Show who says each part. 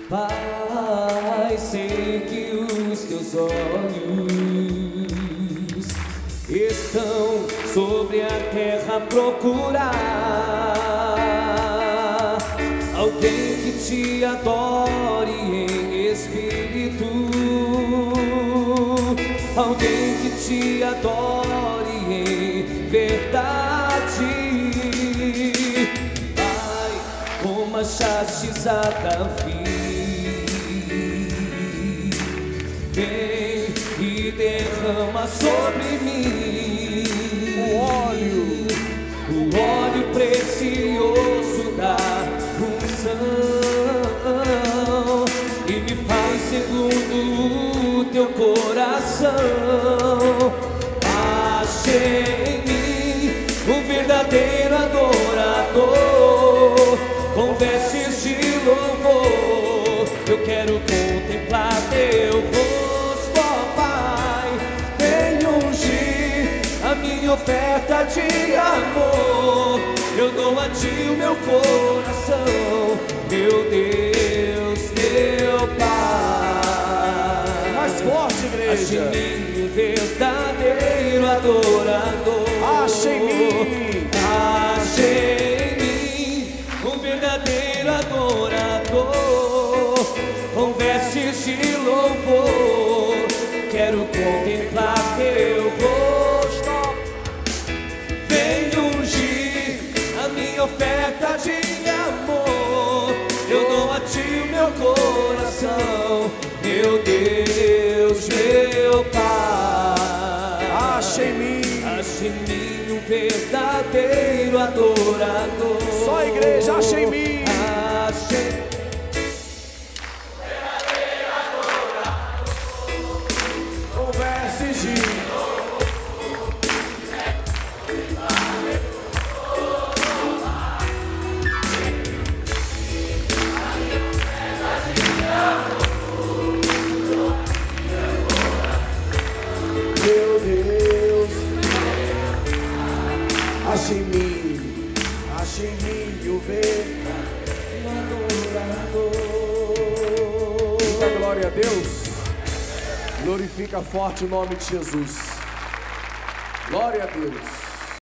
Speaker 1: Pai, sei que os teus olhos estão sobre a terra a procurar alguém que te adore em espírito, alguém que te adore em verdade. Pai, como achastes a Davi, vem e derrama sobre mim o óleo precioso da unção, e me faz segundo o teu coração. Achei em mim um verdadeiro adorador, com vestes de louvor. Eu quero contemplar teu rosto, ó Pai. Vem ungir a minha oferta de amor. Eu dou a ti o meu coração, meu Deus, meu Pai.
Speaker 2: Mais forte, igreja.
Speaker 1: Ache em mim um verdadeiro adorador.
Speaker 2: Ache em mim.
Speaker 1: Ache em mim um verdadeiro adorador, com vestes de louvor. Quero contemplar teu rosto. Vem ungir a minha oferta de amor. Eu dou a ti o meu coração, meu Deus, meu Pai.
Speaker 2: Ache em mim.
Speaker 1: Ache em mim um verdadeiro adorador.
Speaker 2: Só a igreja, ache em mim.
Speaker 1: Ache
Speaker 2: verdadeiro adorador, com vestes de meu Deus. Ache em mim, ache em mim o verdadeiro adorador. Diga glória a Deus. Glorifica forte o nome de Jesus. Glória a Deus.